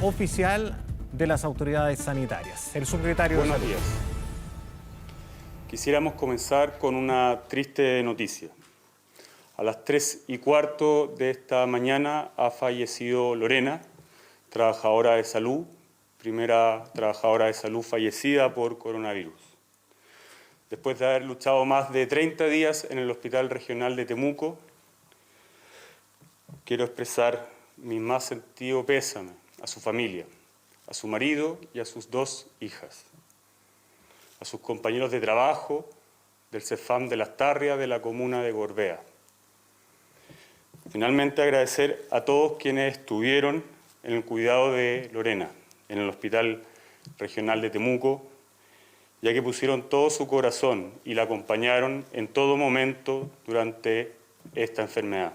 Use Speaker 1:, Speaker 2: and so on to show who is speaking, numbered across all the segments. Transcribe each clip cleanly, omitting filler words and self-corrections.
Speaker 1: oficial de las autoridades sanitarias. El subsecretario de
Speaker 2: Buenos
Speaker 1: Salud.
Speaker 2: días. Quisiéramos comenzar con una triste noticia. A las 3:15 de esta mañana ha fallecido Lorena, trabajadora de salud, primera trabajadora de salud fallecida por coronavirus. Después de haber luchado más de 30 días en el Hospital Regional de Temuco, quiero expresar mi más sentido pésame a su familia, a su marido y a sus 2 hijas, a sus compañeros de trabajo del CEFAM de Las Tarrias de la comuna de Gorbea. Finalmente, agradecer a todos quienes estuvieron en el cuidado de Lorena en el Hospital Regional de Temuco, ya que pusieron todo su corazón y la acompañaron en todo momento durante esta enfermedad.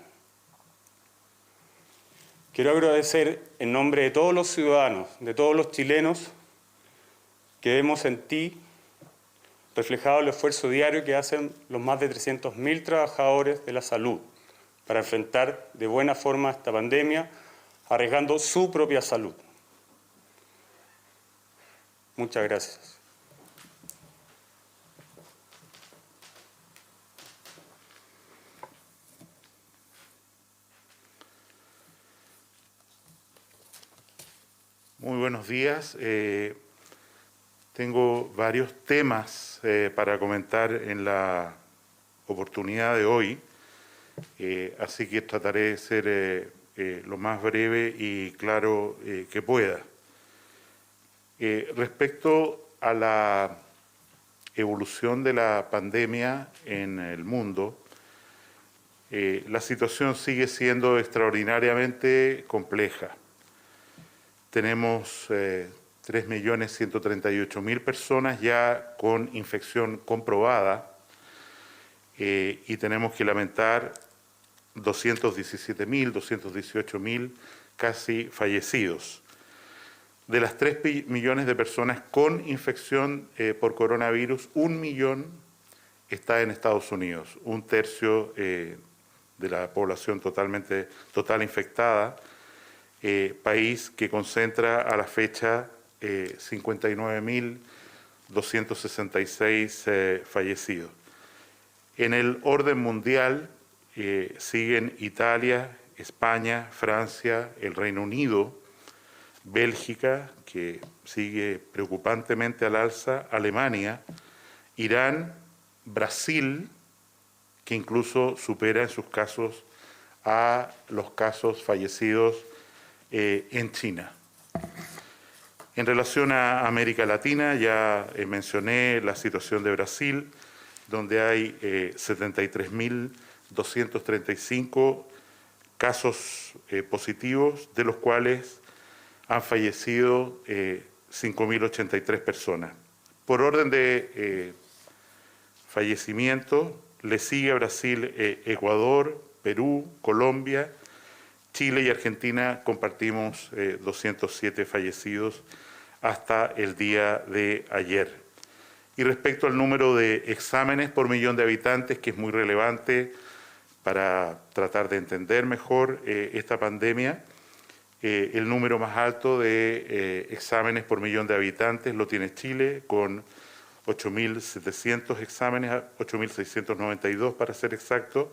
Speaker 2: Quiero agradecer en nombre de todos los ciudadanos, de todos los chilenos, que vemos en ti reflejado el esfuerzo diario que hacen los más de 300.000 trabajadores de la salud para enfrentar de buena forma esta pandemia, arriesgando su propia salud. Muchas gracias.
Speaker 3: Muy buenos días. Tengo varios temas para comentar en la oportunidad de hoy, así que trataré de ser lo más breve y claro que pueda. Respecto a la evolución de la pandemia en el mundo, la situación sigue siendo extraordinariamente compleja. Tenemos 3.138.000 personas ya con infección comprobada y tenemos que lamentar 217.000, 218.000 casi fallecidos. De las 3 millones de personas con infección por coronavirus, 1 millón está en Estados Unidos, 1/3 de la población total infectada. País que concentra a la fecha 59.266 fallecidos. En el orden mundial siguen Italia, España, Francia, el Reino Unido, Bélgica, que sigue preocupantemente al alza, Alemania, Irán, Brasil, que incluso supera en sus casos a los casos fallecidos en China. En relación a América Latina, ya mencioné la situación de Brasil, donde hay 73.235 casos positivos, de los cuales han fallecido 5.083 personas. Por orden de fallecimiento, le sigue a Brasil Ecuador, Perú, Colombia, Chile y Argentina compartimos 207 fallecidos hasta el día de ayer. Y respecto al número de exámenes por millón de habitantes, que es muy relevante para tratar de entender mejor esta pandemia, el número más alto de exámenes por millón de habitantes lo tiene Chile, con 8.700 exámenes, 8.692 para ser exacto.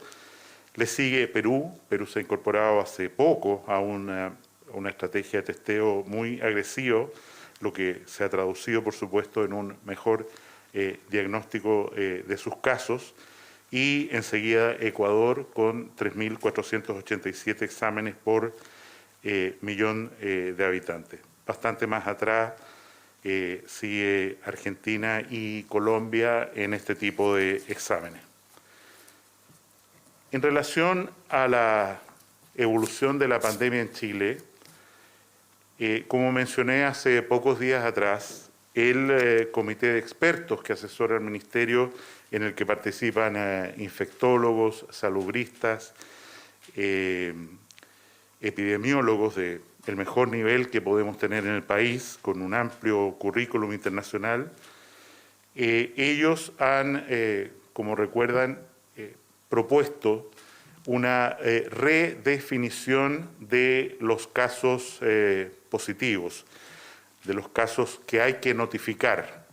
Speaker 3: Le sigue Perú. Perú se ha incorporado hace poco a una estrategia de testeo muy agresivo, lo que se ha traducido, por supuesto, en un mejor diagnóstico de sus casos. Y enseguida Ecuador con 3.487 exámenes por millón de habitantes. Bastante más atrás sigue Argentina y Colombia en este tipo de exámenes. En relación a la evolución de la pandemia en Chile, como mencioné hace pocos días atrás, el comité de expertos que asesora al Ministerio, en el que participan infectólogos, salubristas, epidemiólogos del mejor nivel que podemos tener en el país, con un amplio currículum internacional, ellos han, como recuerdan, propuesto una redefinición de los casos positivos, de los casos que hay que notificar.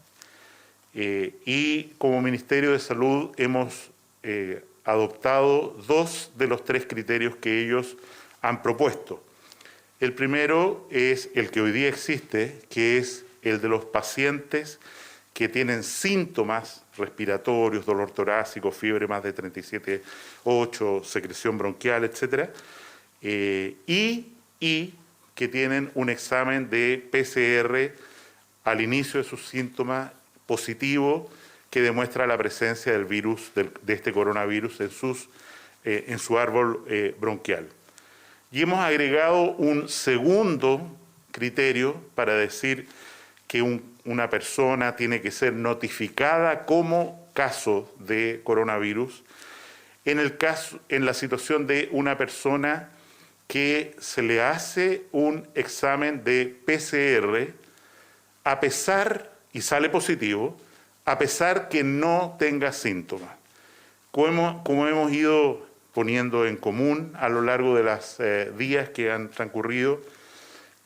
Speaker 3: Y como Ministerio de Salud hemos adoptado 2 de los 3 criterios que ellos han propuesto. El primero es el que hoy día existe, que es el de los pacientes que tienen síntomas respiratorios, dolor torácico, fiebre más de 37,8, secreción bronquial, etc. Y que tienen un examen de PCR al inicio de sus síntomas positivo que demuestra la presencia del virus, de este coronavirus en su árbol bronquial. Y hemos agregado un segundo criterio para decir que una persona tiene que ser notificada como caso de coronavirus en la situación de una persona que se le hace un examen de PCR a pesar, y sale positivo, a pesar que no tenga síntomas. Como hemos ido poniendo en común a lo largo de los días que han transcurrido,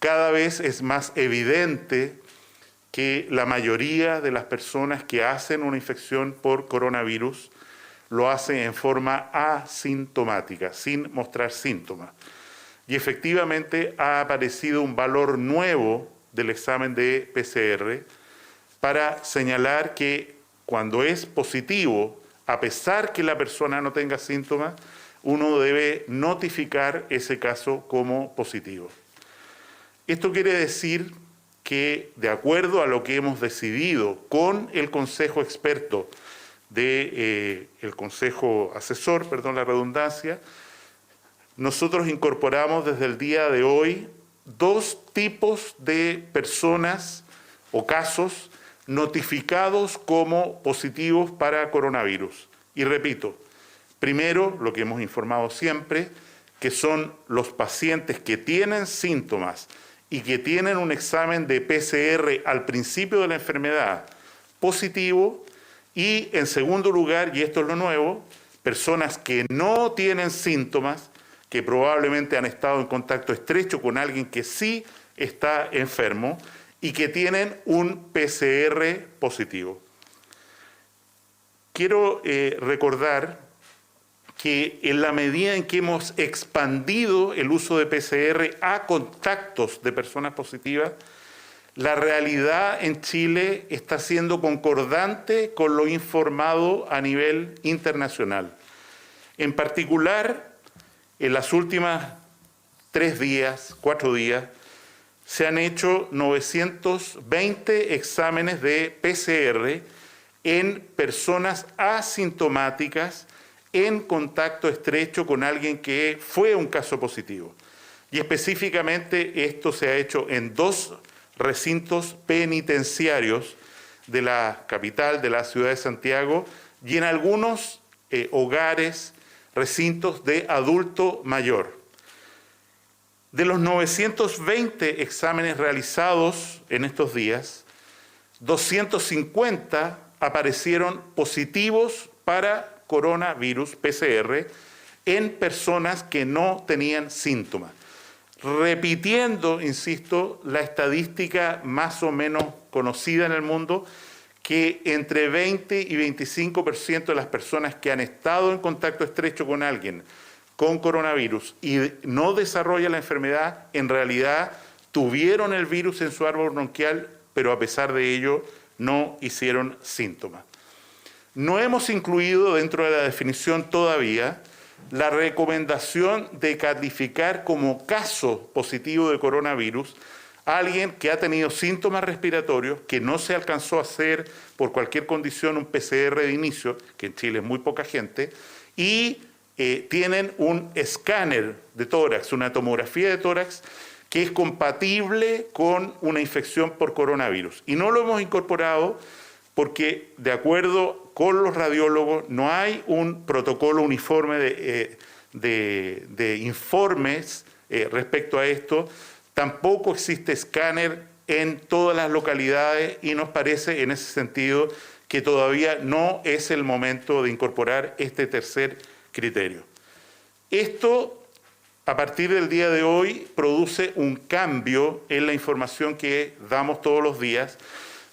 Speaker 3: cada vez es más evidente que la mayoría de las personas que hacen una infección por coronavirus lo hacen en forma asintomática, sin mostrar síntomas. Y efectivamente ha aparecido un valor nuevo del examen de PCR para señalar que cuando es positivo, a pesar que la persona no tenga síntomas, uno debe notificar ese caso como positivo. Esto quiere decir que, de acuerdo a lo que hemos decidido con el Consejo Experto, el Consejo Asesor, perdón la redundancia, nosotros incorporamos desde el día de hoy 2 tipos de personas o casos notificados como positivos para coronavirus. Y repito, primero, lo que hemos informado siempre, que son los pacientes que tienen síntomas y que tienen un examen de PCR al principio de la enfermedad positivo, y en segundo lugar, y esto es lo nuevo, personas que no tienen síntomas, que probablemente han estado en contacto estrecho con alguien que sí está enfermo y que tienen un PCR positivo. Quiero recordar que en la medida en que hemos expandido el uso de PCR a contactos de personas positivas, la realidad en Chile está siendo concordante con lo informado a nivel internacional. En particular, en las últimas 4 días, se han hecho 920 exámenes de PCR en personas asintomáticas en contacto estrecho con alguien que fue un caso positivo. Y específicamente esto se ha hecho en 2 recintos penitenciarios de la capital, de la ciudad de Santiago, y en algunos hogares, recintos de adulto mayor. De los 920 exámenes realizados en estos días, 250 aparecieron positivos para coronavirus PCR en personas que no tenían síntomas. Repitiendo, insisto, la estadística más o menos conocida en el mundo, que entre 20 y 25% de las personas que han estado en contacto estrecho con alguien con coronavirus y no desarrolla la enfermedad, en realidad tuvieron el virus en su árbol bronquial, pero a pesar de ello no hicieron síntomas. No hemos incluido dentro de la definición todavía la recomendación de calificar como caso positivo de coronavirus a alguien que ha tenido síntomas respiratorios, que no se alcanzó a hacer por cualquier condición un PCR de inicio, que en Chile es muy poca gente, y tienen un escáner de tórax, una tomografía de tórax, que es compatible con una infección por coronavirus. Y no lo hemos incorporado porque, de acuerdo con los radiólogos, no hay un protocolo uniforme de informes respecto a esto. Tampoco existe escáner en todas las localidades y nos parece en ese sentido que todavía no es el momento de incorporar este tercer criterio. Esto a partir del día de hoy produce un cambio en la información que damos todos los días,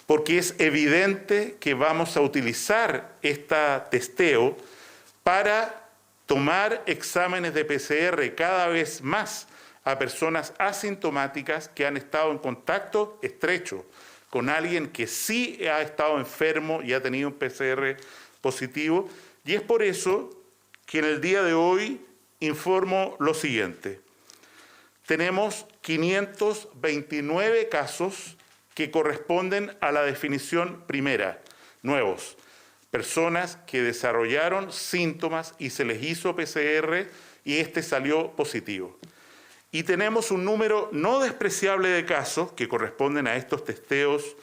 Speaker 3: porque es evidente que vamos a utilizar este testeo para tomar exámenes de PCR cada vez más a personas asintomáticas que han estado en contacto estrecho con alguien que sí ha estado enfermo y ha tenido un PCR positivo. Y es por eso que en el día de hoy informo lo siguiente. Tenemos 529 casos que corresponden a la definición primera, nuevos. Personas que desarrollaron síntomas y se les hizo PCR y este salió positivo. Y tenemos un número no despreciable de casos que corresponden a estos testeos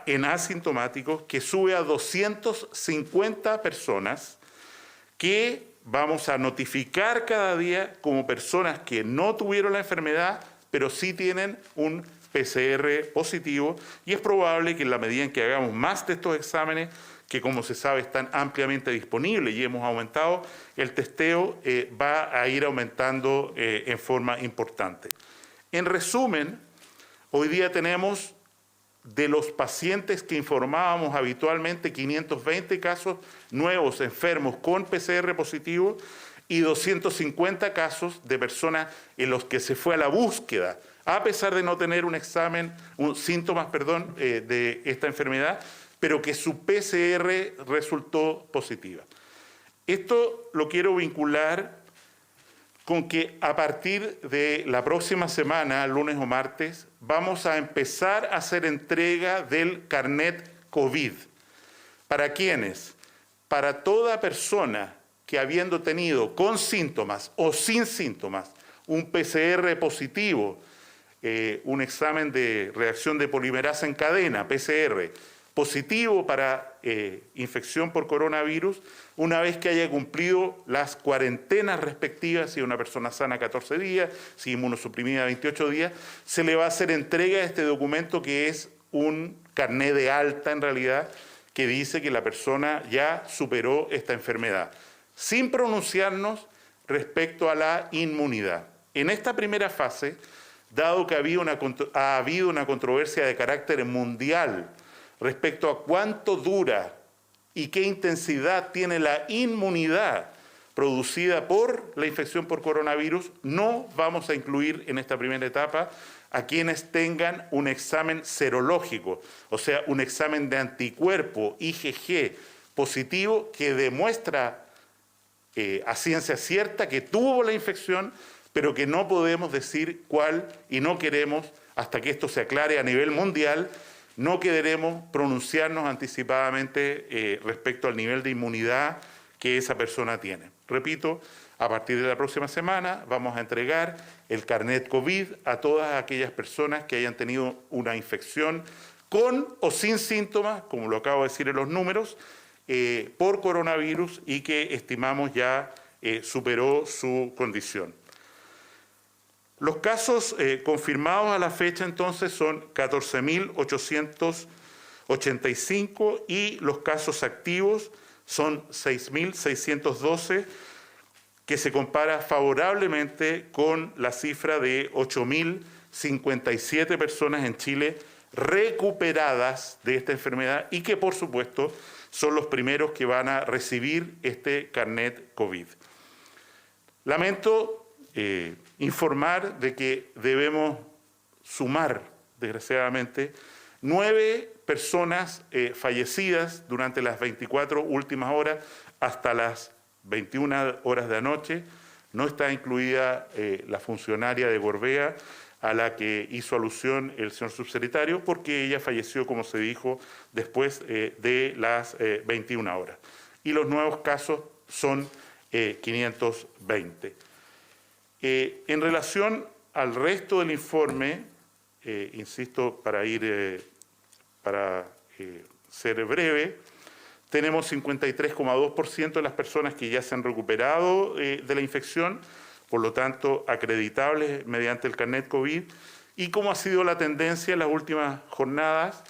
Speaker 3: en asintomáticos que sube a 250 personas que vamos a notificar cada día como personas que no tuvieron la enfermedad, pero sí tienen un PCR positivo, y es probable que en la medida en que hagamos más de estos exámenes, que como se sabe están ampliamente disponibles y hemos aumentado, el testeo va a ir aumentando en forma importante. En resumen, hoy día tenemos de los pacientes que informábamos habitualmente 520 casos nuevos enfermos con PCR positivo y 250 casos de personas en los que se fue a la búsqueda, a pesar de no tener síntomas de esta enfermedad, pero que su PCR resultó positiva. Esto lo quiero vincular con que a partir de la próxima semana, lunes o martes, vamos a empezar a hacer entrega del carnet COVID. ¿Para quiénes? Para toda persona que habiendo tenido con síntomas o sin síntomas un PCR positivo, un examen de reacción de polimerasa en cadena, PCR, positivo para infección por coronavirus, una vez que haya cumplido las cuarentenas respectivas, si una persona sana 14 días, si inmunosuprimida 28 días, se le va a hacer entrega de este documento que es un carné de alta en realidad, que dice que la persona ya superó esta enfermedad, sin pronunciarnos respecto a la inmunidad. En esta primera fase, dado que ha habido una controversia de carácter mundial respecto a cuánto dura y qué intensidad tiene la inmunidad producida por la infección por coronavirus, no vamos a incluir en esta primera etapa a quienes tengan un examen serológico, o sea, un examen de anticuerpo IgG positivo que demuestra a ciencia cierta que tuvo la infección, pero que no podemos decir cuál y no queremos, hasta que esto se aclare a nivel mundial, no queremos pronunciarnos anticipadamente respecto al nivel de inmunidad que esa persona tiene. Repito, a partir de la próxima semana vamos a entregar el carnet COVID a todas aquellas personas que hayan tenido una infección con o sin síntomas, como lo acabo de decir en los números, por coronavirus y que estimamos ya superó su condición. Los casos confirmados a la fecha entonces son 14.885 y los casos activos son 6.612, que se compara favorablemente con la cifra de 8.057 personas en Chile recuperadas de esta enfermedad y que por supuesto son los primeros que van a recibir este carnet COVID. Lamento informar de que debemos sumar, desgraciadamente, 9 personas fallecidas durante las 24 últimas horas hasta las 21 horas de anoche. No está incluida la funcionaria de Gorbea a la que hizo alusión el señor subsecretario, porque ella falleció, como se dijo, después de las 21 horas. Y los nuevos casos son 520. En relación al resto del informe, insisto, para ser breve, tenemos 53,2% de las personas que ya se han recuperado de la infección, por lo tanto, acreditables mediante el carnet COVID. Y como ha sido la tendencia en las últimas jornadas,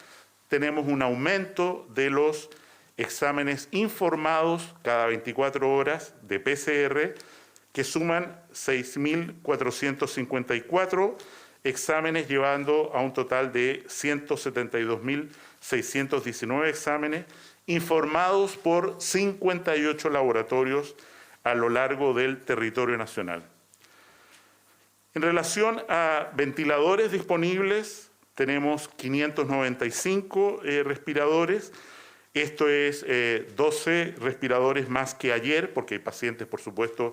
Speaker 3: tenemos un aumento de los exámenes informados cada 24 horas de PCR, que suman 6.454 exámenes, llevando a un total de 172.619 exámenes informados por 58 laboratorios a lo largo del territorio nacional. En relación a ventiladores disponibles, tenemos 595 respiradores. Esto es 12 respiradores más que ayer, porque hay pacientes, por supuesto,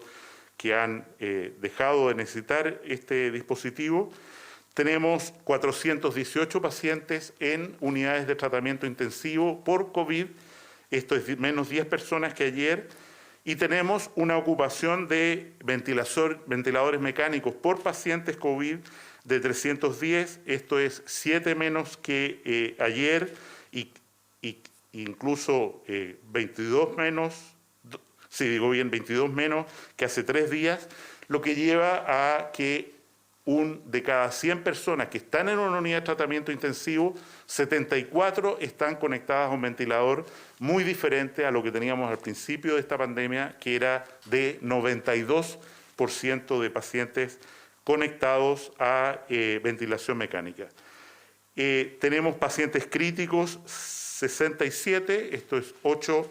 Speaker 3: que han dejado de necesitar este dispositivo. Tenemos 418 pacientes en unidades de tratamiento intensivo por COVID, esto es menos 10 personas que ayer, y tenemos una ocupación de ventiladores mecánicos por pacientes COVID de 310, esto es 7 menos que ayer y incluso 22 menos, si digo bien, 22 menos que hace 3 días, lo que lleva a que de cada 100 personas que están en una unidad de tratamiento intensivo, 74 están conectadas a un ventilador, muy diferente a lo que teníamos al principio de esta pandemia, que era de 92% de pacientes conectados a ventilación mecánica. Tenemos pacientes críticos, 67, esto es 8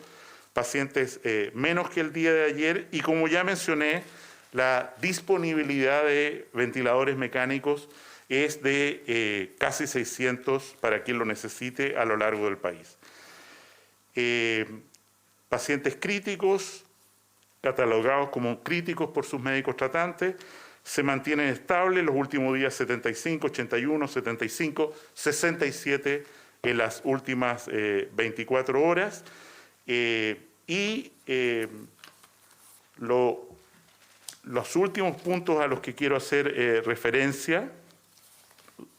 Speaker 3: pacientes menos que el día de ayer, y como ya mencioné, la disponibilidad de ventiladores mecánicos es de casi 600 para quien lo necesite a lo largo del país. Pacientes críticos, catalogados como críticos por sus médicos tratantes, se mantienen estables los últimos días 75, 81, 75, 67 en las últimas 24 horas. Los últimos puntos a los que quiero hacer referencia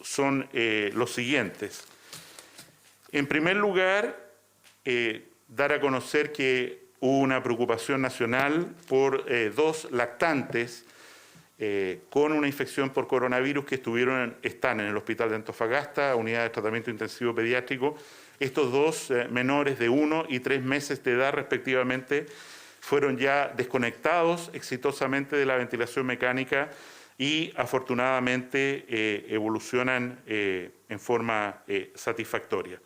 Speaker 3: son los siguientes. En primer lugar, dar a conocer que hubo una preocupación nacional por 2 lactantes con una infección por coronavirus que están en el hospital de Antofagasta, unidad de tratamiento intensivo pediátrico. Estos 2 menores de 1 y 3 meses de edad respectivamente fueron ya desconectados exitosamente de la ventilación mecánica y afortunadamente evolucionan en forma satisfactoria.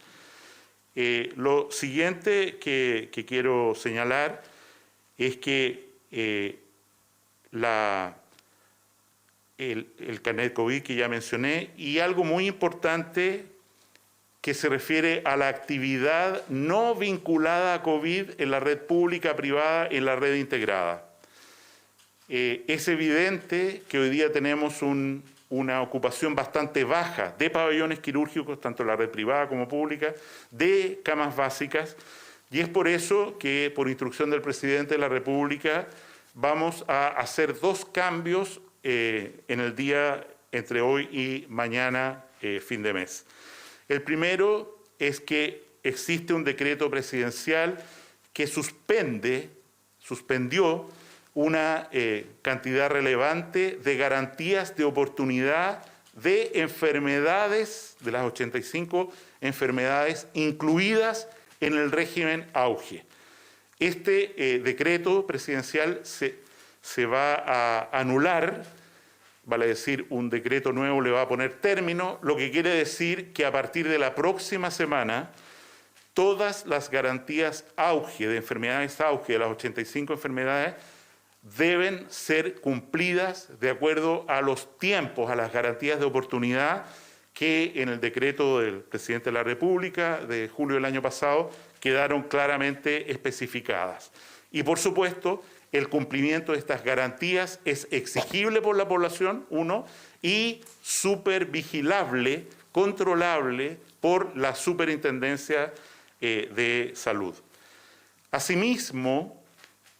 Speaker 3: Lo siguiente que quiero señalar es que el carnet COVID que ya mencioné, y algo muy importante que se refiere a la actividad no vinculada a COVID en la red pública, privada, en la red integrada. Es evidente que hoy día tenemos una ocupación bastante baja de pabellones quirúrgicos, tanto en la red privada como pública, de camas básicas, y es por eso que, por instrucción del presidente de la República, vamos a hacer 2 cambios en el día entre hoy y mañana, fin de mes. El primero es que existe un decreto presidencial que suspendió una cantidad relevante de garantías de oportunidad de enfermedades, de las 85 enfermedades incluidas en el régimen auge. Este decreto presidencial se va a anular, vale decir, un decreto nuevo le va a poner término, lo que quiere decir que a partir de la próxima semana todas las garantías auge, de enfermedades auge, de las 85 enfermedades, deben ser cumplidas de acuerdo a los tiempos, a las garantías de oportunidad que en el decreto del presidente de la República de julio del año pasado quedaron claramente especificadas. Y por supuesto, el cumplimiento de estas garantías es exigible por la población, y supervigilable, controlable por la Superintendencia de Salud. Asimismo,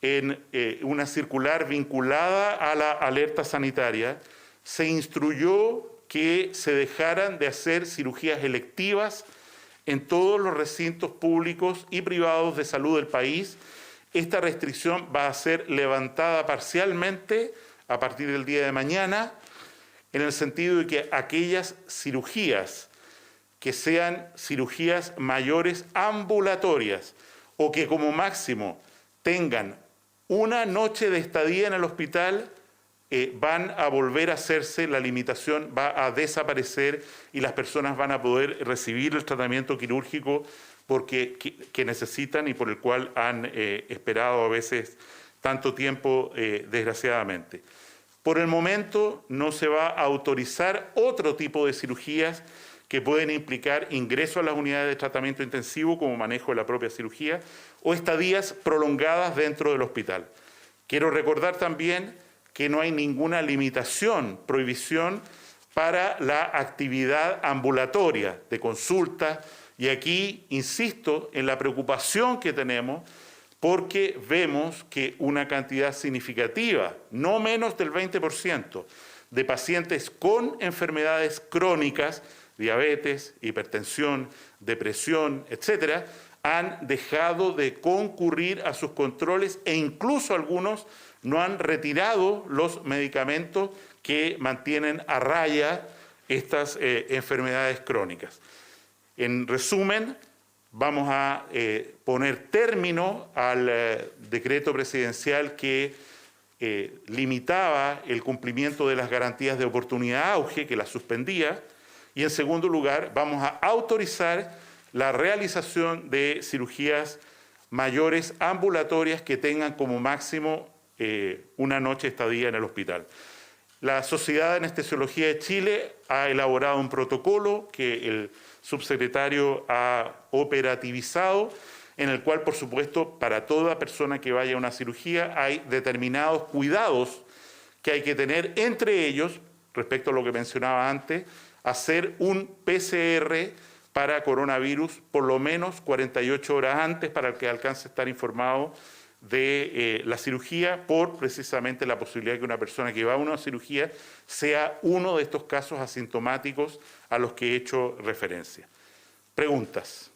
Speaker 3: en una circular vinculada a la alerta sanitaria, se instruyó que se dejaran de hacer cirugías electivas en todos los recintos públicos y privados de salud del país. Esta restricción va a ser levantada parcialmente a partir del día de mañana, en el sentido de que aquellas cirugías que sean cirugías mayores ambulatorias o que como máximo tengan una noche de estadía en el hospital van a volver a hacerse, la limitación va a desaparecer y las personas van a poder recibir el tratamiento quirúrgico que necesitan y por el cual han esperado a veces tanto tiempo, desgraciadamente. Por el momento no se va a autorizar otro tipo de cirugías que pueden implicar ingreso a las unidades de tratamiento intensivo como manejo de la propia cirugía o estadías prolongadas dentro del hospital. Quiero recordar también que no hay ninguna limitación, prohibición para la actividad ambulatoria de consulta y aquí insisto en la preocupación que tenemos porque vemos que una cantidad significativa, no menos del 20%, de pacientes con enfermedades crónicas, diabetes, hipertensión, depresión, etcétera, han dejado de concurrir a sus controles e incluso algunos no han retirado los medicamentos que mantienen a raya estas enfermedades crónicas. En resumen, vamos a poner término al decreto presidencial que limitaba el cumplimiento de las garantías de oportunidad auge, que las suspendía, y en segundo lugar vamos a autorizar la realización de cirugías mayores ambulatorias que tengan como máximo una noche estadía en el hospital. La Sociedad de Anestesiología de Chile ha elaborado un protocolo que el subsecretario ha operativizado, en el cual, por supuesto, para toda persona que vaya a una cirugía hay determinados cuidados que hay que tener, entre ellos, respecto a lo que mencionaba antes, hacer un PCR para coronavirus por lo menos 48 horas antes para el que alcance a estar informado de la cirugía por precisamente la posibilidad de que una persona que va a una cirugía sea uno de estos casos asintomáticos a los que he hecho referencia. Preguntas.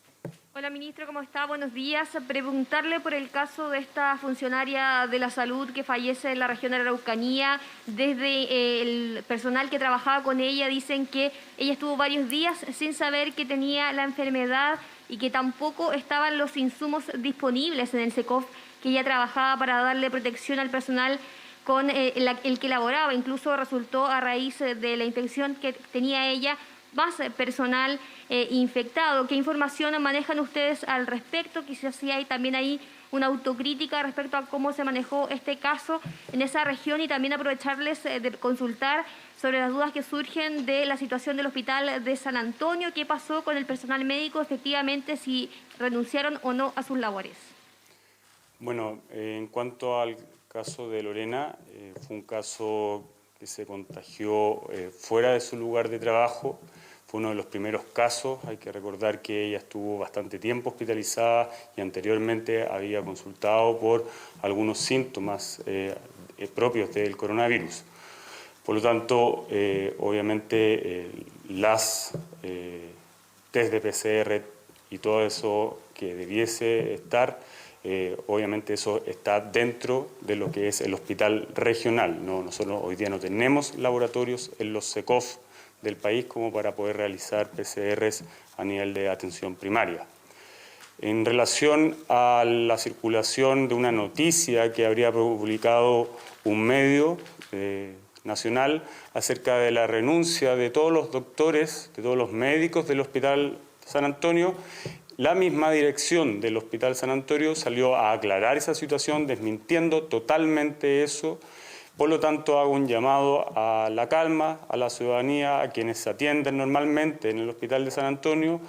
Speaker 4: Hola, ministro, ¿cómo está? Buenos días. Preguntarle por el caso de esta funcionaria de la salud que fallece en la región de la Araucanía. Desde el personal que trabajaba con ella dicen que ella estuvo varios días sin saber que tenía la enfermedad y que tampoco estaban los insumos disponibles en el SECOF que ella trabajaba para darle protección al personal con el que laboraba. Incluso resultó a raíz de la infección que tenía ella más personal infectado. ¿Qué información manejan ustedes al respecto? Quizás sí hay también ahí una autocrítica respecto a cómo se manejó este caso en esa región y también aprovecharles de consultar sobre las dudas que surgen de la situación del hospital de San Antonio. ¿Qué pasó con el personal médico? Efectivamente, si renunciaron o no a sus labores.
Speaker 2: Bueno, en cuanto al caso de Lorena, fue un caso que se contagió fuera de su lugar de trabajo. Fue uno de los primeros casos. Hay que recordar que ella estuvo bastante tiempo hospitalizada y anteriormente había consultado por algunos síntomas propios del coronavirus. Por lo tanto, obviamente, las test de PCR y todo eso que debiese estar, obviamente eso está dentro de lo que es el hospital regional. Nosotros hoy día no tenemos laboratorios en los SECOF del país como para poder realizar PCRs a nivel de atención primaria. En relación a la circulación de una noticia que habría publicado un medio nacional acerca de la renuncia de todos los doctores, de todos los médicos del Hospital San Antonio, la misma dirección del Hospital San Antonio salió a aclarar esa situación, desmintiendo totalmente eso. Por lo tanto, hago un llamado a la calma, a la ciudadanía, a quienes se atienden normalmente en el Hospital de San Antonio,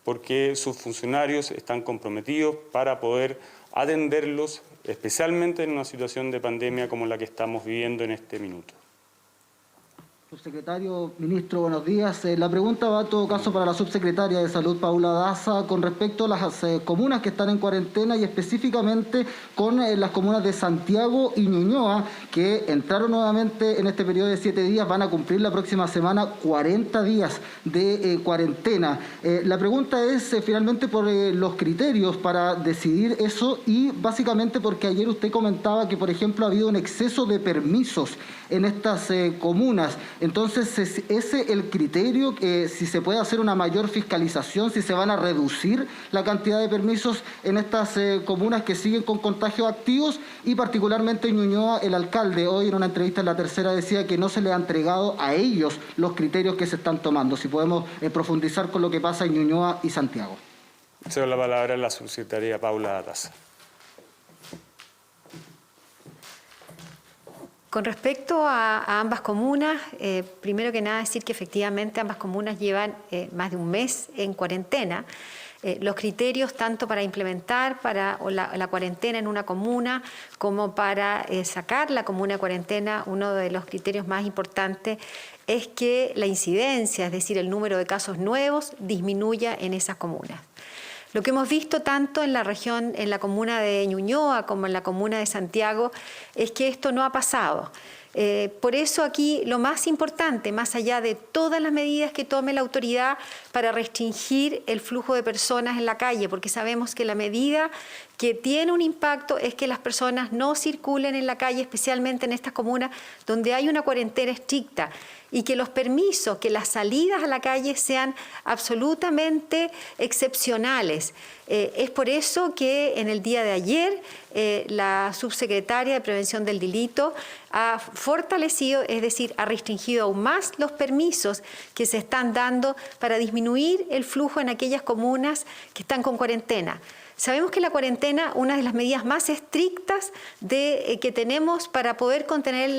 Speaker 2: porque sus funcionarios están comprometidos para poder atenderlos, especialmente en una situación de pandemia como la que estamos viviendo en este minuto.
Speaker 5: Subsecretario, ministro, buenos días. La pregunta va en todo caso para la subsecretaria de Salud, Paula Daza, con respecto a las comunas que están en cuarentena y específicamente con las comunas de Santiago y Ñuñoa, que entraron nuevamente en este periodo de 7 días, van a cumplir la próxima semana 40 días de cuarentena. La pregunta es finalmente por los criterios para decidir eso y básicamente porque ayer usted comentaba que, por ejemplo, ha habido un exceso de permisos en estas comunas. Entonces, ¿es ese el criterio? Si se puede hacer una mayor fiscalización, si se van a reducir la cantidad de permisos en estas comunas que siguen con contagios activos, y particularmente en Ñuñoa, el alcalde hoy en una entrevista en La Tercera decía que no se le ha entregado a ellos los criterios que se están tomando. Si podemos profundizar con lo que pasa en Ñuñoa y Santiago.
Speaker 2: Cedo la palabra a la subsecretaria Paula Daza.
Speaker 6: Con respecto a ambas comunas, primero que nada decir que efectivamente ambas comunas llevan más de un mes en cuarentena. Los criterios tanto para implementar la cuarentena en una comuna como para sacar la comuna de cuarentena, uno de los criterios más importantes es que la incidencia, es decir, el número de casos nuevos, disminuya en esas comunas. Lo que hemos visto tanto en la región, en la comuna de Ñuñoa como en la comuna de Santiago, es que esto no ha pasado. Por eso aquí lo más importante, más allá de todas las medidas que tome la autoridad para restringir el flujo de personas en la calle, porque sabemos que la medida que tiene un impacto es que las personas no circulen en la calle, especialmente en estas comunas donde hay una cuarentena estricta, y que los permisos, que las salidas a la calle sean absolutamente excepcionales. Es por eso que en el día de ayer la subsecretaria de Prevención del Delito ha fortalecido, es decir, ha restringido aún más los permisos que se están dando para disminuir el flujo en aquellas comunas que están con cuarentena. Sabemos que la cuarentena, una de las medidas más estrictas que tenemos para poder contener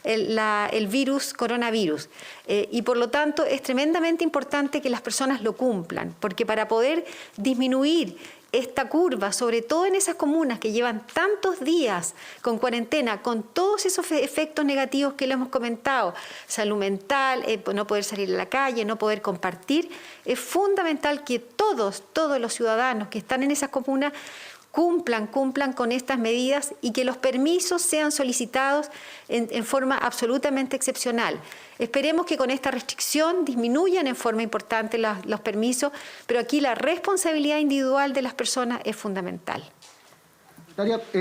Speaker 6: el virus, coronavirus. Y por lo tanto es tremendamente importante que las personas lo cumplan, porque para poder disminuir esta curva, sobre todo en esas comunas que llevan tantos días con cuarentena, con todos esos efectos negativos que le hemos comentado, salud mental, no poder salir a la calle, no poder compartir, es fundamental que todos los ciudadanos que están en esas comunas cumplan con estas medidas y que los permisos sean solicitados en forma absolutamente excepcional. Esperemos que con esta restricción disminuyan en forma importante los permisos, pero aquí la responsabilidad individual de las personas es fundamental.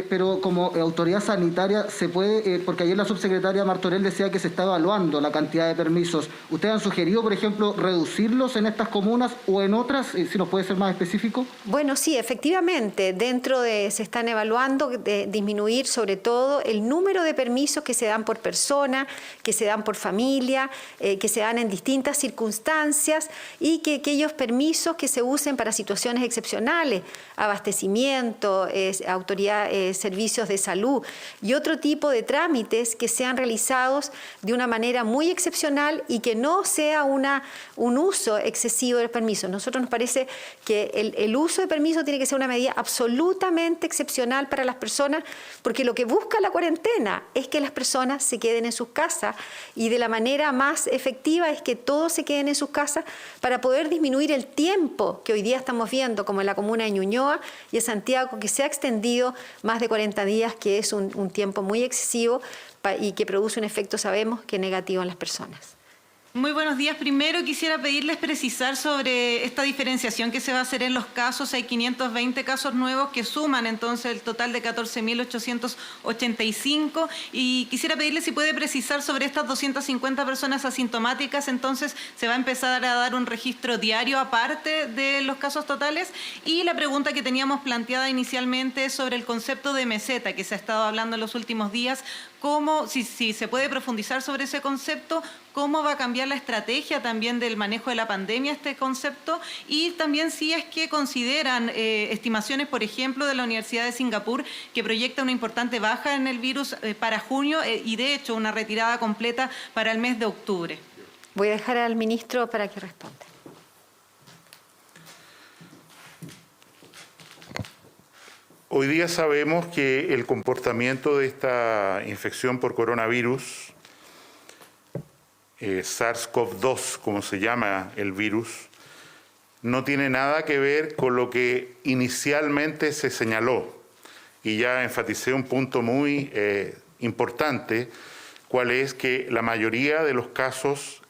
Speaker 5: Pero como autoridad sanitaria se puede, porque ayer la subsecretaria Martorell decía que se está evaluando la cantidad de permisos. ¿Ustedes han sugerido, por ejemplo, reducirlos en estas comunas o en otras? Si nos puede ser más específico.
Speaker 6: Bueno, sí, efectivamente, se están evaluando disminuir sobre todo el número de permisos que se dan por persona, que se dan por familia, que se dan en distintas circunstancias, y que aquellos permisos que se usen para situaciones excepcionales, abastecimiento, servicios de salud y otro tipo de trámites que sean realizados de una manera muy excepcional y que no sea un uso excesivo del permiso. A nosotros nos parece que el uso de permiso tiene que ser una medida absolutamente excepcional para las personas, porque lo que busca la cuarentena es que las personas se queden en sus casas, y de la manera más efectiva es que todos se queden en sus casas para poder disminuir el tiempo que hoy día estamos viendo, como en la comuna de Ñuñoa y en Santiago, que se ha extendido más de 40 días, que es un tiempo muy excesivo y que produce un efecto, sabemos, que negativo en las personas.
Speaker 7: Muy buenos días. Primero quisiera pedirles precisar sobre esta diferenciación que se va a hacer en los casos. Hay 520 casos nuevos que suman entonces el total de 14.885, y quisiera pedirles si puede precisar sobre estas 250 personas asintomáticas. Entonces se va a empezar a dar un registro diario aparte de los casos totales. Y la pregunta que teníamos planteada inicialmente es sobre el concepto de meseta que se ha estado hablando en los últimos días. Si se puede profundizar sobre ese concepto, cómo va a cambiar la estrategia también del manejo de la pandemia este concepto, y también si es que consideran estimaciones, por ejemplo, de la Universidad de Singapur, que proyecta una importante baja en el virus para junio y de hecho una retirada completa para el mes de octubre.
Speaker 6: Voy a dejar al ministro para que responda.
Speaker 3: Hoy día sabemos que el comportamiento de esta infección por coronavirus, SARS-CoV-2, como se llama el virus, no tiene nada que ver con lo que inicialmente se señaló. Y ya enfaticé un punto muy importante, cuál es que la mayoría de los casos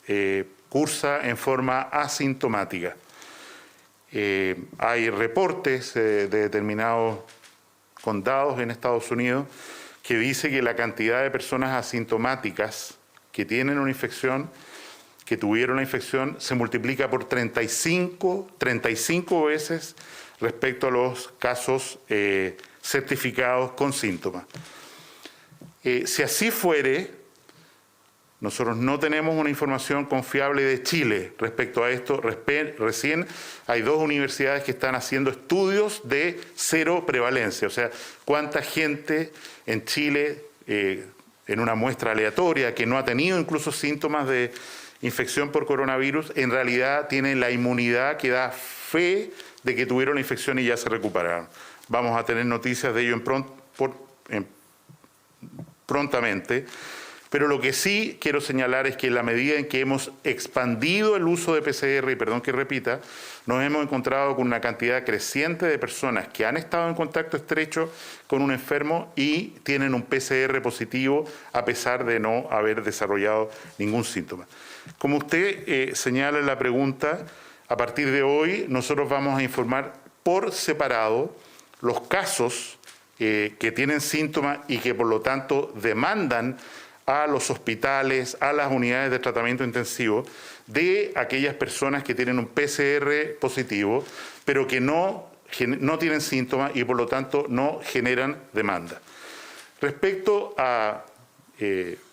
Speaker 3: cursa en forma asintomática. Hay reportes de determinados condados en Estados Unidos que dice que la cantidad de personas asintomáticas que tienen una infección, que tuvieron la infección, se multiplica por 35 veces respecto a los casos certificados con síntomas. Si así fuere, nosotros no tenemos una información confiable de Chile respecto a esto. Recién hay 2 universidades que están haciendo estudios de cero prevalencia, o sea, cuánta gente en Chile, en una muestra aleatoria, que no ha tenido incluso síntomas de infección por coronavirus, en realidad tiene la inmunidad que da fe de que tuvieron la infección y ya se recuperaron. Vamos a tener noticias de ello prontamente. Pero lo que sí quiero señalar es que en la medida en que hemos expandido el uso de PCR, y perdón que repita, nos hemos encontrado con una cantidad creciente de personas que han estado en contacto estrecho con un enfermo y tienen un PCR positivo a pesar de no haber desarrollado ningún síntoma. Como usted señala en la pregunta, a partir de hoy nosotros vamos a informar por separado los casos que tienen síntomas y que por lo tanto demandan a los hospitales, a las unidades de tratamiento intensivo, de aquellas personas que tienen un PCR positivo, pero que no tienen síntomas y por lo tanto no generan demanda. Respecto a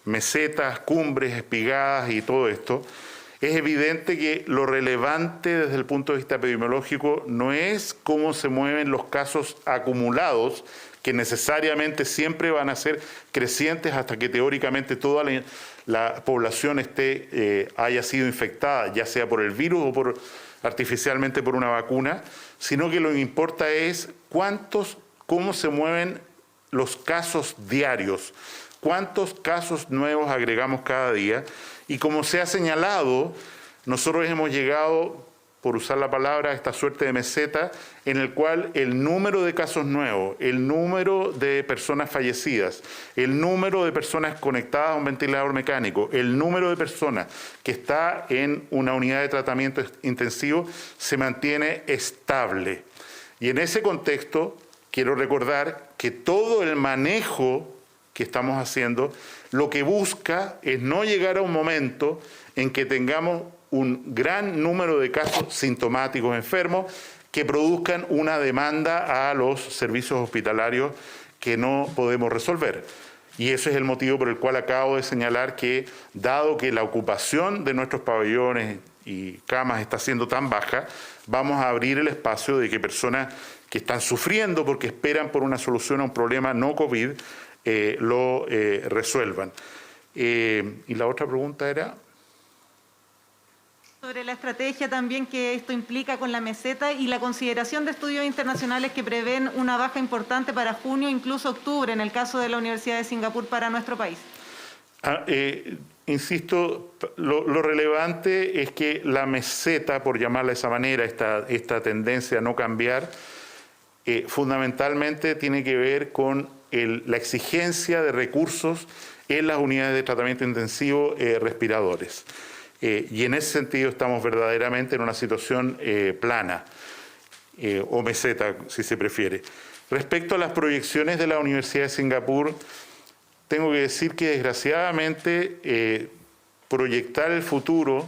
Speaker 3: mesetas, cumbres, espigadas y todo esto, es evidente que lo relevante desde el punto de vista epidemiológico no es cómo se mueven los casos acumulados, que necesariamente siempre van a ser crecientes hasta que teóricamente toda la población haya sido infectada, ya sea por el virus o artificialmente por una vacuna, sino que lo que importa es cómo se mueven los casos diarios, cuántos casos nuevos agregamos cada día. Y como se ha señalado, nosotros hemos llegado, por usar la palabra, esta suerte de meseta, en el cual el número de casos nuevos, el número de personas fallecidas, el número de personas conectadas a un ventilador mecánico, el número de personas que está en una unidad de tratamiento intensivo, se mantiene estable. Y en ese contexto, quiero recordar que todo el manejo que estamos haciendo, lo que busca es no llegar a un momento en que tengamos un gran número de casos sintomáticos enfermos que produzcan una demanda a los servicios hospitalarios que no podemos resolver. Y ese es el motivo por el cual acabo de señalar que, dado que la ocupación de nuestros pabellones y camas está siendo tan baja, vamos a abrir el espacio de que personas que están sufriendo porque esperan por una solución a un problema no COVID lo resuelvan. Y la otra pregunta era...
Speaker 7: Sobre la estrategia también que esto implica con la meseta y la consideración de estudios internacionales que prevén una baja importante para junio, incluso octubre, en el caso de la Universidad de Singapur para nuestro país.
Speaker 3: Insisto, lo relevante es que la meseta, por llamarla de esa manera, esta tendencia a no cambiar, fundamentalmente tiene que ver con la exigencia de recursos en las unidades de tratamiento intensivo respiradores. Y en ese sentido estamos verdaderamente en una situación plana, o meseta, si se prefiere. Respecto a las proyecciones de la Universidad de Singapur, tengo que decir que desgraciadamente proyectar el futuro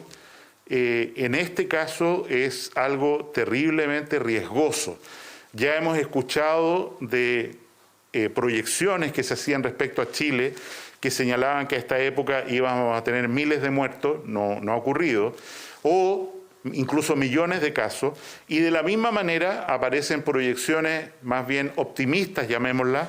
Speaker 3: en este caso es algo terriblemente riesgoso. Ya hemos escuchado de proyecciones que se hacían respecto a Chile, que señalaban que a esta época íbamos a tener miles de muertos, no ha ocurrido, o incluso millones de casos, y de la misma manera aparecen proyecciones más bien optimistas, llamémoslas,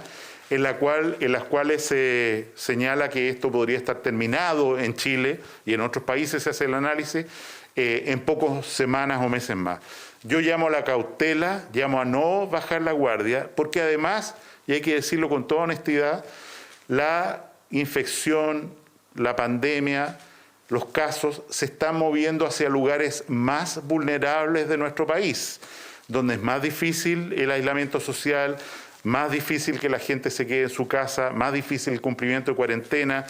Speaker 3: en las cuales se señala que esto podría estar terminado en Chile, y en otros países se hace el análisis, en pocas semanas o meses más. Yo llamo a la cautela, llamo a no bajar la guardia, porque además, y hay que decirlo con toda honestidad, la infección, la pandemia, los casos se están moviendo hacia lugares más vulnerables de nuestro país, donde es más difícil el aislamiento social, más difícil que la gente se quede en su casa, más difícil el cumplimiento de cuarentena,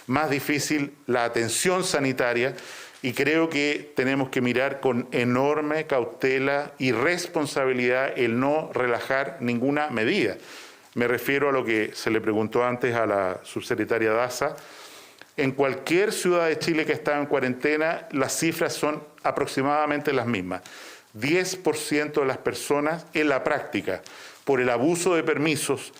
Speaker 3: más difícil la atención sanitaria, y creo que tenemos que mirar con enorme cautela y responsabilidad el no relajar ninguna medida. Me refiero a lo que se le preguntó antes a la subsecretaria Daza. En cualquier ciudad de Chile que está en cuarentena, las cifras son aproximadamente las mismas. 10% de las personas en la práctica, por el abuso de permisos,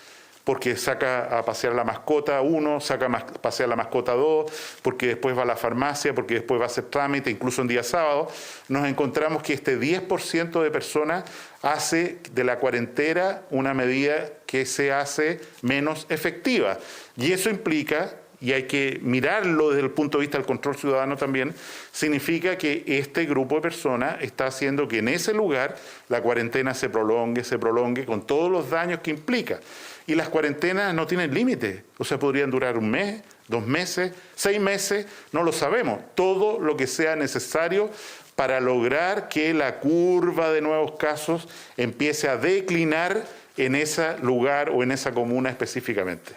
Speaker 3: porque saca a pasear la mascota 1, saca a pasear la mascota 2, porque después va a la farmacia, porque después va a hacer trámite, incluso en día sábado, nos encontramos que este 10% de personas hace de la cuarentena una medida que se hace menos efectiva. Y eso implica, y hay que mirarlo desde el punto de vista del control ciudadano también, significa que este grupo de personas está haciendo que en ese lugar la cuarentena se prolongue con todos los daños que implica. Y las cuarentenas no tienen límite, o sea, podrían durar 1 mes, 2 meses, 6 meses, no lo sabemos. Todo lo que sea necesario para lograr que la curva de nuevos casos empiece a declinar en ese lugar o en esa comuna específicamente.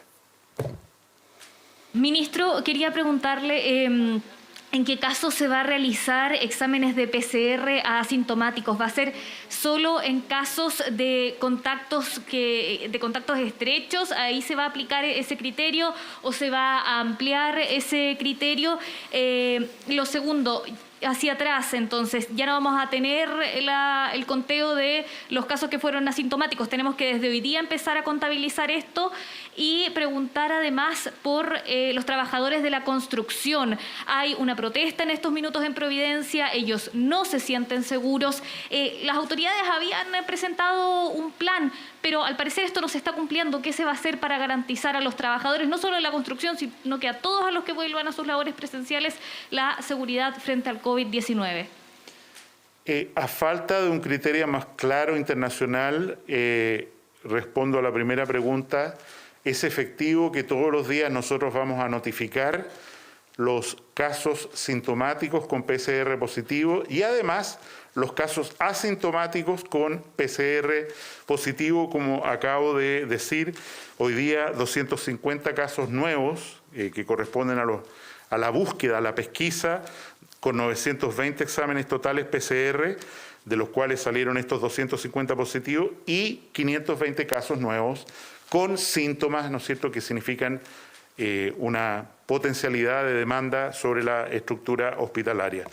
Speaker 4: Ministro, quería preguntarle en qué caso se va a realizar exámenes de PCR a asintomáticos. ¿Va a ser solo en casos de contactos estrechos? ¿Ahí se va a aplicar ese criterio o se va a ampliar ese criterio? Lo segundo, hacia atrás, entonces, ya no vamos a tener el conteo de los casos que fueron asintomáticos. Tenemos que desde hoy día empezar a contabilizar esto y preguntar además por los trabajadores de la construcción. Hay una protesta en estos minutos en Providencia, ellos no se sienten seguros. Las autoridades habían presentado un plan, pero al parecer esto no se está cumpliendo. ¿Qué se va a hacer para garantizar a los trabajadores, no solo en la construcción, sino que a todos a los que vuelvan a sus labores presenciales, la seguridad frente al COVID-19?
Speaker 3: A falta de un criterio más claro internacional, respondo a la primera pregunta. Es efectivo que todos los días nosotros vamos a notificar los casos sintomáticos con PCR positivo y además los casos asintomáticos con PCR positivo, como acabo de decir. Hoy día 250 casos nuevos que corresponden a la búsqueda, a la pesquisa, con 920 exámenes totales PCR, de los cuales salieron estos 250 positivos, y 520 casos nuevos con síntomas, ¿no es cierto?, que significan una potencialidad de demanda sobre la estructura hospitalaria.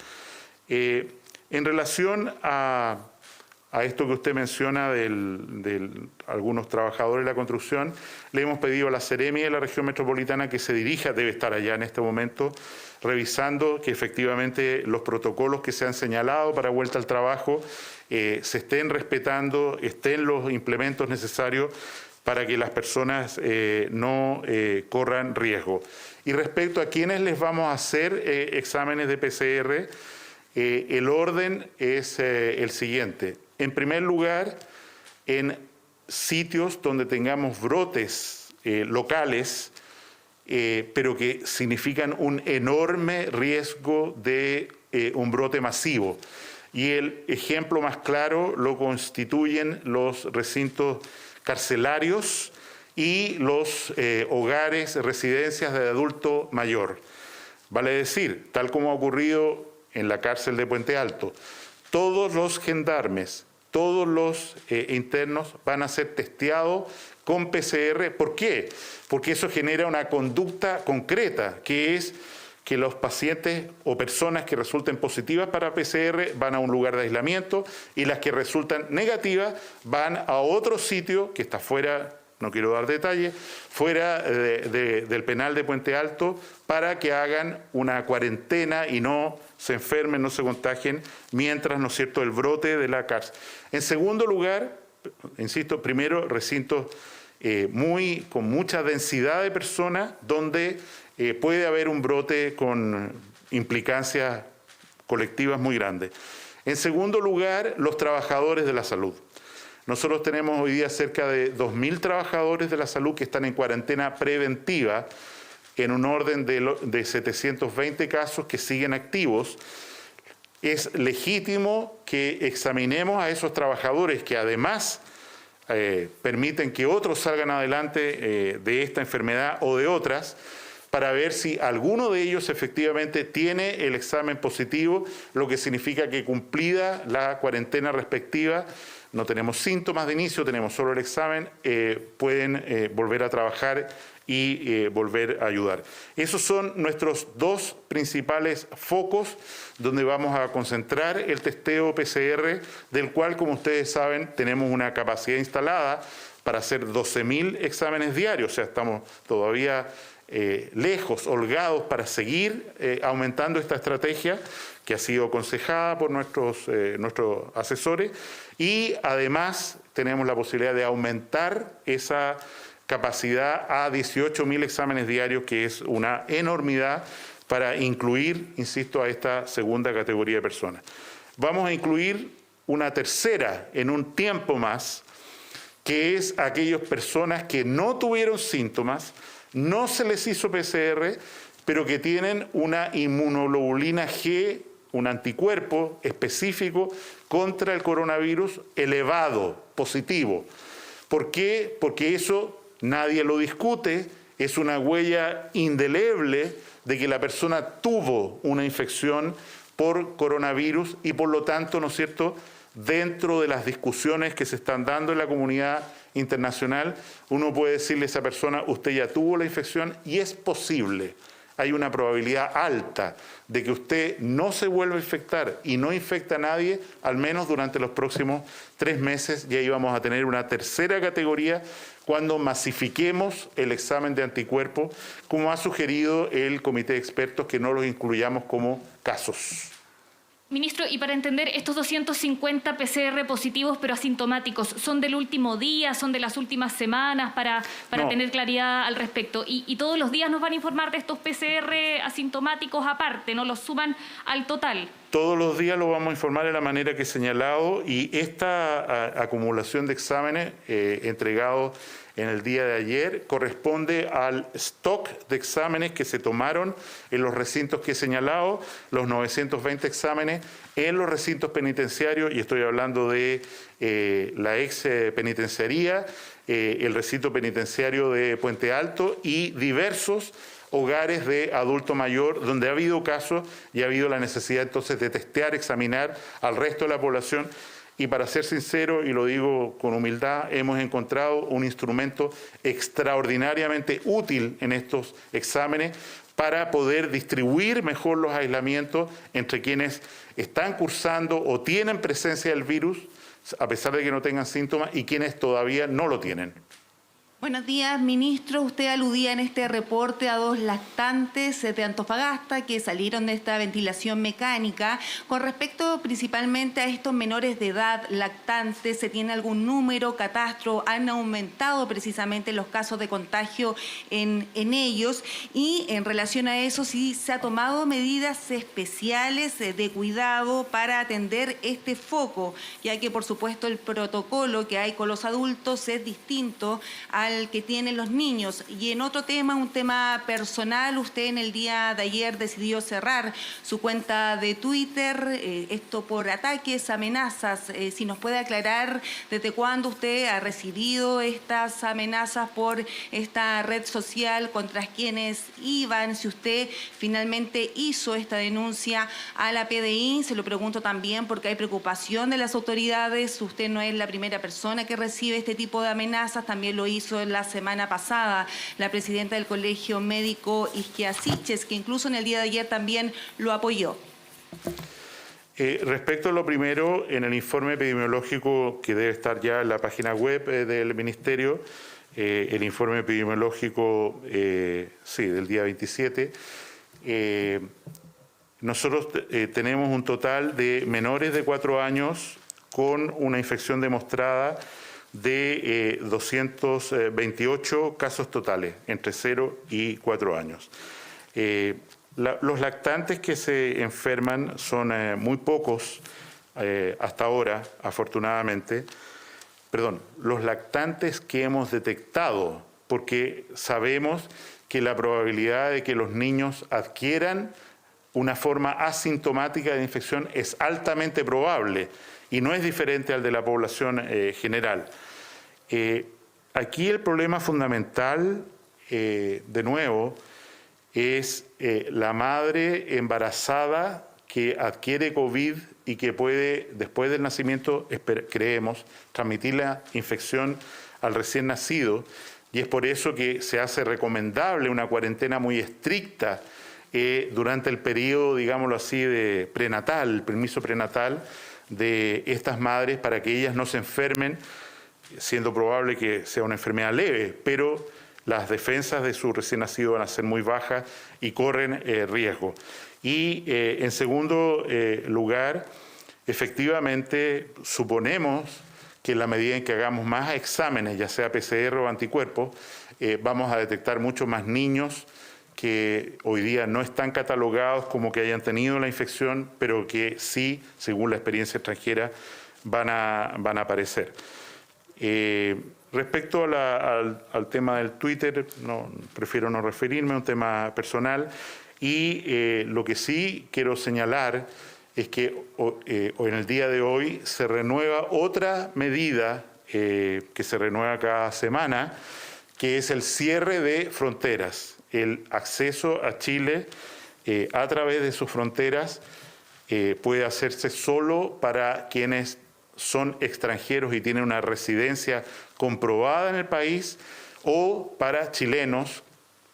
Speaker 3: En relación a esto que usted menciona de algunos trabajadores de la construcción, le hemos pedido a la Seremi de la región metropolitana que se dirija, debe estar allá en este momento, revisando que efectivamente los protocolos que se han señalado para vuelta al trabajo se estén respetando, estén los implementos necesarios para que las personas no corran riesgo. Y respecto a quiénes les vamos a hacer exámenes de PCR, el orden es el siguiente. En primer lugar, en sitios donde tengamos brotes locales, pero que significan un enorme riesgo de un brote masivo. Y el ejemplo más claro lo constituyen los recintos carcelarios y los hogares, residencias de adulto mayor. Vale decir, tal como ha ocurrido en la cárcel de Puente Alto, todos los gendarmes, todos los internos van a ser testeados con PCR. ¿Por qué? Porque eso genera una conducta concreta, que es que los pacientes o personas que resulten positivas para PCR van a un lugar de aislamiento y las que resultan negativas van a otro sitio que está fuera, no quiero dar detalles, fuera del penal de Puente Alto, para que hagan una cuarentena y no se enfermen, no se contagien, mientras, ¿no es cierto?, el brote de la cárcel. En segundo lugar, insisto, primero, recintos con mucha densidad de personas, donde puede haber un brote con implicancias colectivas muy grandes. En segundo lugar, los trabajadores de la salud. Nosotros tenemos hoy día cerca de 2.000 trabajadores de la salud que están en cuarentena preventiva, en un orden de 720 casos que siguen activos. Es legítimo que examinemos a esos trabajadores que además permiten que otros salgan adelante de esta enfermedad o de otras, para ver si alguno de ellos efectivamente tiene el examen positivo, lo que significa que cumplida la cuarentena respectiva, no tenemos síntomas de inicio, tenemos solo el examen, pueden volver a trabajar y volver a ayudar. Esos son nuestros dos principales focos donde vamos a concentrar el testeo PCR, del cual, como ustedes saben, tenemos una capacidad instalada para hacer 12.000 exámenes diarios. O sea, estamos todavía lejos, holgados, para seguir aumentando esta estrategia que ha sido aconsejada por nuestros asesores, y además tenemos la posibilidad de aumentar esa capacidad a 18.000 exámenes diarios, que es una enormidad para incluir, insisto, a esta segunda categoría de personas. Vamos a incluir una tercera en un tiempo más, que es aquellas personas que no tuvieron síntomas, no se les hizo PCR, pero que tienen una inmunoglobulina G, un anticuerpo específico contra el coronavirus elevado, positivo. ¿Por qué? Porque eso nadie lo discute, es una huella indeleble de que la persona tuvo una infección por coronavirus y por lo tanto, ¿no es cierto?, dentro de las discusiones que se están dando en la comunidad internacional, uno puede decirle a esa persona, usted ya tuvo la infección y es posible, hay una probabilidad alta de que usted no se vuelva a infectar y no infecta a nadie, al menos durante los próximos 3 meses, y ahí vamos a tener una tercera categoría cuando masifiquemos el examen de anticuerpos, como ha sugerido el comité de expertos, que no los incluyamos como casos.
Speaker 8: Ministro, y para entender, estos 250 PCR positivos pero asintomáticos, ¿son del último día, son de las últimas semanas, para no tener claridad al respecto? Y todos los días nos van a informar de estos PCR asintomáticos aparte, ¿no los suman al total?
Speaker 3: Todos los días lo vamos a informar de la manera que he señalado, y esta acumulación de exámenes entregados en el día de ayer corresponde al stock de exámenes que se tomaron en los recintos que he señalado, los 920 exámenes en los recintos penitenciarios, y estoy hablando de la ex penitenciaría, el recinto penitenciario de Puente Alto y diversos hogares de adulto mayor, donde ha habido casos y ha habido la necesidad entonces de testear, examinar al resto de la población. Y para ser sincero, y lo digo con humildad, hemos encontrado un instrumento extraordinariamente útil en estos exámenes para poder distribuir mejor los aislamientos entre quienes están cursando o tienen presencia del virus, a pesar de que no tengan síntomas, y quienes todavía no lo tienen.
Speaker 7: Buenos días, ministro. Usted aludía en este reporte a 2 lactantes de Antofagasta que salieron de esta ventilación mecánica. Con respecto principalmente a estos menores de edad lactantes, ¿se tiene algún número, catastro? ¿Han aumentado precisamente los casos de contagio en ellos? Y en relación a eso, ¿sí se ha tomado medidas especiales de cuidado para atender este foco? Ya que, por supuesto, el protocolo que hay con los adultos es distinto al que tienen los niños. Y en otro tema, un tema personal, usted en el día de ayer decidió cerrar su cuenta de Twitter, esto por ataques, amenazas. Si nos puede aclarar desde cuándo usted ha recibido estas amenazas por esta red social, contra quienes iban, si usted finalmente hizo esta denuncia a la PDI. Se lo pregunto también porque hay preocupación de las autoridades. Usted no es la primera persona que recibe este tipo de amenazas, también lo hizo la semana pasada la presidenta del Colegio Médico Isquia Siches, que incluso en el día de ayer también lo apoyó.
Speaker 3: Respecto a lo primero, en el informe epidemiológico que debe estar ya en la página web del Ministerio, el informe epidemiológico, sí, del día 27, nosotros tenemos un total de menores de 4 años con una infección demostrada de 228 casos totales, entre 0 y 4 años. Los lactantes que se enferman son muy pocos hasta ahora, afortunadamente. Perdón, los lactantes que hemos detectado, porque sabemos que la probabilidad de que los niños adquieran una forma asintomática de infección es altamente probable y no es diferente al de la población general. Aquí el problema fundamental, de nuevo, es la madre embarazada que adquiere COVID y que puede, después del nacimiento, creemos, transmitir la infección al recién nacido, y es por eso que se hace recomendable una cuarentena muy estricta durante el periodo, digámoslo así, de prenatal, el permiso prenatal de estas madres para que ellas no se enfermen, siendo probable que sea una enfermedad leve, pero las defensas de su recién nacido van a ser muy bajas y corren riesgo. Y en segundo lugar, efectivamente suponemos que en la medida en que hagamos más exámenes, ya sea PCR o anticuerpos, vamos a detectar mucho más niños que hoy día no están catalogados como que hayan tenido la infección, pero que sí, según la experiencia extranjera, van a aparecer. Respecto al tema del Twitter, prefiero no referirme, a un tema personal, y lo que sí quiero señalar es que en el día de hoy se renueva otra medida que se renueva cada semana, que es el cierre de fronteras. El acceso a Chile a través de sus fronteras puede hacerse solo para quienes son extranjeros y tienen una residencia comprobada en el país, o para chilenos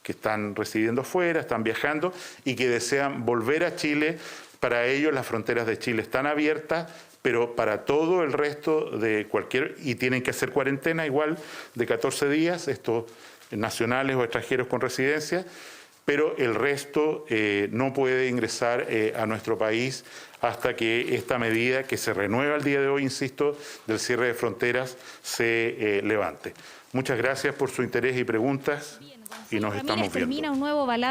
Speaker 3: que están residiendo fuera, están viajando y que desean volver a Chile. Para ellos las fronteras de Chile están abiertas, pero para todo el resto de y tienen que hacer cuarentena igual de 14 días, estos nacionales o extranjeros con residencia, pero el resto no puede ingresar a nuestro país hasta que esta medida, que se renueva el día de hoy, insisto, del cierre de fronteras, se levante. Muchas gracias por su interés y preguntas, y nos estamos viendo.
Speaker 8: Termina un nuevo balance.